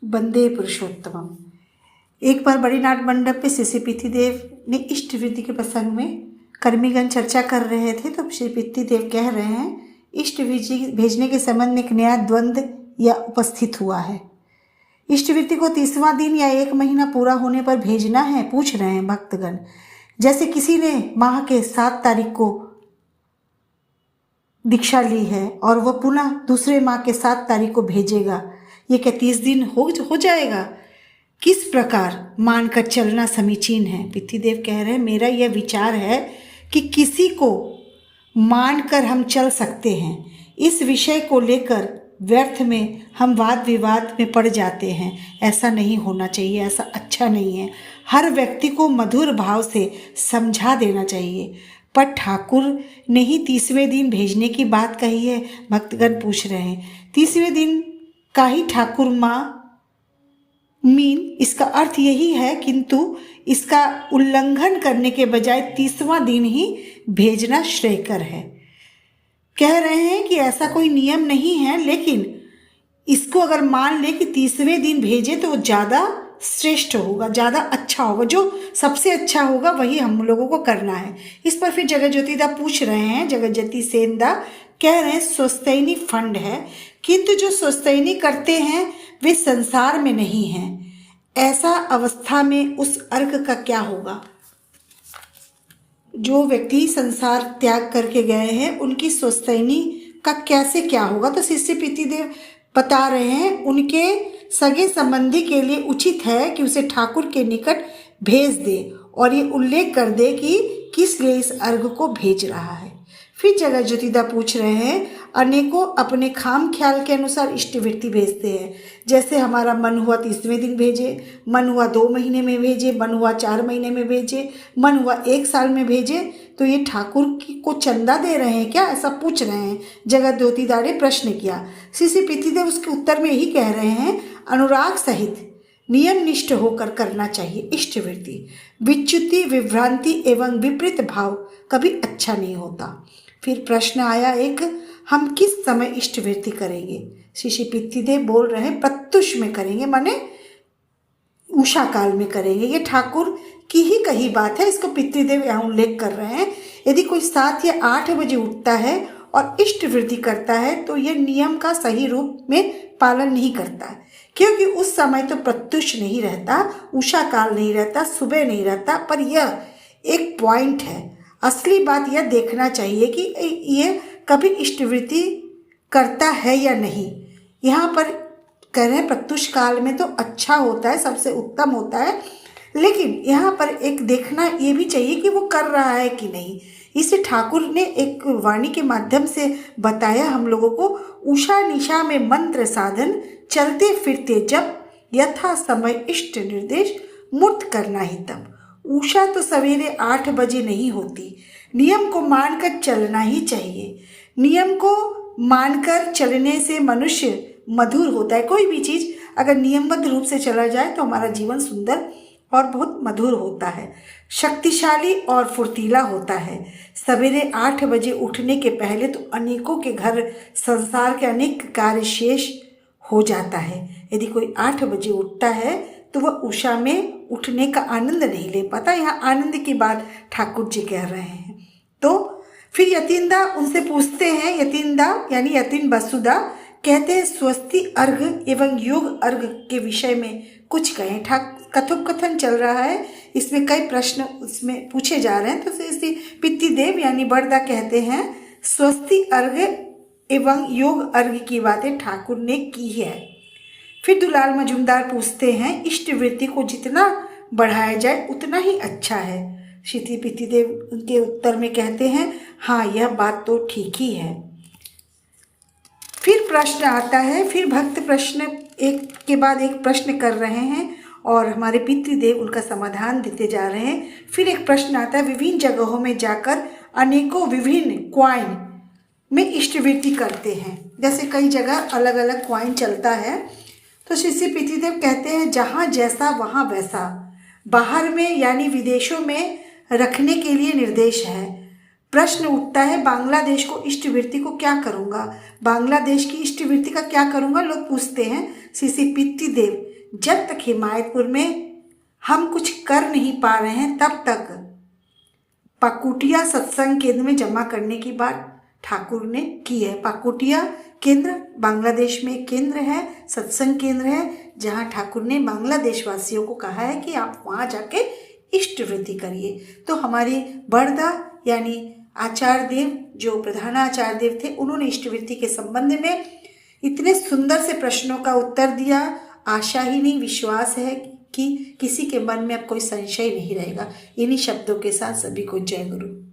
वंदे पुरुषोत्तमम। एक बार बड़ी नाट मंडप पे श्री पितृदेव ने इष्ट वृद्धि के प्रसंग में कर्मीगण चर्चा कर रहे थे। तो श्री पितृदेव कह रहे हैं, इष्ट वृद्धि भेजने के संबंध में एक नया द्वंद्व या उपस्थित हुआ है। इष्ट वृद्धि को 30वां दिन या 1 महीना पूरा होने पर भेजना है, पूछ रहे हैं भक्तगण। जैसे किसी ने माह के 7 तारीख को दीक्षा ली है और वह पुनः दूसरे माह के 7 तारीख को भेजेगा, ये क्या 30 दिन हो जाएगा? किस प्रकार मानकर चलना समीचीन है? पितृदेव कह रहे हैं, मेरा यह विचार है कि किसी को मानकर हम चल सकते हैं। इस विषय को लेकर व्यर्थ में हम वाद विवाद में पड़ जाते हैं। ऐसा नहीं होना चाहिए, ऐसा अच्छा नहीं है। हर व्यक्ति को मधुर भाव से समझा देना चाहिए। पर ठाकुर ने ही 30वें दिन भेजने की बात कही है। भक्तगण पूछ रहे हैं, 30वें दिन का ही ठाकुर माँ इसका अर्थ यही है, किंतु इसका उल्लंघन करने के बजाय 30वां दिन ही भेजना श्रेयकर है। कह रहे हैं कि ऐसा कोई नियम नहीं है, लेकिन इसको अगर मान ले कि 30वें दिन भेजे तो वो ज़्यादा श्रेष्ठ होगा, ज़्यादा अच्छा होगा। जो सबसे अच्छा होगा वही हम लोगों को करना है। इस पर फिर जगत ज्योतिदा पूछ रहे हैं, जगत ज्योति सेनदा कह रहे हैं, स्वस्तैनी फंड है, किंतु जो स्वस्तैनी करते हैं वे संसार में नहीं हैं। ऐसा अवस्था में उस अर्घ का क्या होगा? जो व्यक्ति संसार त्याग करके गए हैं उनकी स्वस्तैनी का कैसे क्या होगा? तो शिष्य पितृदेव बता रहे हैं, उनके सगे संबंधी के लिए उचित है कि उसे ठाकुर के निकट भेज दे और ये उल्लेख कर दे कि किस लिए इस अर्घ को भेज रहा है। फिर जगत ज्योतिदा पूछ रहे हैं, अनेकों अपने खाम ख्याल के अनुसार इष्टवृत्ति भेजते हैं। जैसे हमारा मन हुआ 30वें दिन भेजे, मन हुआ 2 महीने में भेजे, मन हुआ 4 महीने में भेजे, मन हुआ 1 साल में भेजे। तो ये ठाकुर को चंदा दे रहे हैं क्या? ऐसा पूछ रहे हैं। जगत ज्योतिदा ने प्रश्न किया। श्री पितृदेव उसके उत्तर में यही कह रहे हैं, अनुराग सहित नियम निष्ठ होकर करना चाहिए इष्टवृत्ति। विच्युति, विभ्रांति एवं विपरीत भाव कभी अच्छा नहीं होता। फिर प्रश्न आया एक, हम किस समय इष्टवृत्ति करेंगे? श्री पितृदेव बोल रहे हैं, प्रत्युष में करेंगे, माने उषा काल में करेंगे। ये ठाकुर की ही कही बात है, इसको पितृदेव यहाँ उल्लेख कर रहे हैं। यदि कोई 7 या 8 बजे उठता है और इष्टवृत्ति करता है तो यह नियम का सही रूप में पालन नहीं करता है, क्योंकि उस समय तो प्रत्युष नहीं रहता, उषा काल नहीं रहता, सुबह नहीं रहता। पर यह एक पॉइंट है। असली बात यह देखना चाहिए कि ये कभी इष्टवृत्ति करता है या नहीं। यहाँ पर कह रहे हैं प्रत्युष काल में तो अच्छा होता है, सबसे उत्तम होता है, लेकिन यहाँ पर एक देखना ये भी चाहिए कि वो कर रहा है कि नहीं। इसे ठाकुर ने एक वाणी के माध्यम से बताया हम लोगों को, उषा निशा में मंत्र साधन, चलते फिरते जब, यथा समय इष्ट निर्देश, मूर्त करना ही तब। उषा तो सवेरे 8 बजे नहीं होती। नियम को मानकर चलना ही चाहिए। नियम को मानकर चलने से मनुष्य मधुर होता है। कोई भी चीज़ अगर नियमबद्ध रूप से चला जाए तो हमारा जीवन सुंदर और बहुत मधुर होता है, शक्तिशाली और फुर्तीला होता है। सवेरे 8 बजे उठने के पहले तो अनेकों के घर संसार के अनेक कार्य शेष हो जाता है। यदि कोई 8 बजे उठता है तो वह उषा में उठने का आनंद नहीं ले पाता। यहाँ आनंद की बात ठाकुर जी कह रहे हैं। तो फिर यतीनदा उनसे पूछते हैं, यतीनदा यानी यतीन वसुदा कहते हैं, स्वस्ति अर्घ एवं योग अर्घ के विषय में कुछ कहें। कथोपकथन चल रहा है, इसमें कई प्रश्न उसमें पूछे जा रहे हैं। तो श्री पितृदेव यानी बड़दा कहते हैं, स्वस्ति अर्घ एवं योग अर्घ की बातें ठाकुर ने की है। फिर दुलाल मजुमदार पूछते हैं, इष्टवृत्ति को जितना बढ़ाया जाए उतना ही अच्छा है। श्री पितृदेव उनके उत्तर में कहते हैं, हाँ यह बात तो ठीक ही है। फिर प्रश्न आता है, फिर भक्त प्रश्न एक के बाद एक प्रश्न कर रहे हैं और हमारे पितृदेव उनका समाधान देते जा रहे हैं। फिर एक प्रश्न आता है, विभिन्न जगहों में जाकर अनेकों विभिन्न क्वाइन में इष्टवृत्ति करते हैं। जैसे कई जगह अलग अलग क्वाइन चलता है। तो श्री पितृदेव कहते हैं, जहाँ जैसा वहाँ वैसा। बाहर में यानी विदेशों में रखने के लिए निर्देश है, प्रश्न उठता है, बांग्लादेश को इष्टवृत्ति को क्या करूँगा, बांग्लादेश की इष्टवृत्ति का क्या करूँगा, लोग पूछते हैं। सीसी पीती देव, जब तक हिमायतपुर में हम कुछ कर नहीं पा रहे हैं तब तक पाकुटिया सत्संग केंद्र में जमा करने की बात ठाकुर ने की है। पाकुटिया केंद्र बांग्लादेश में एक केंद्र है, सत्संग केंद्र है, जहां ठाकुर ने बांग्लादेश वासियों को कहा है कि आप वहां जाके इष्टवृत्ति करिए। तो हमारे बड़दा यानी आचार्य देव, जो प्रधान आचार्य देव थे, उन्होंने इष्टवृत्ति के संबंध में इतने सुंदर से प्रश्नों का उत्तर दिया। आशा ही नहीं, विश्वास है कि किसी के मन में अब कोई संशय नहीं रहेगा। इन्हीं शब्दों के साथ सभी को जय गुरु।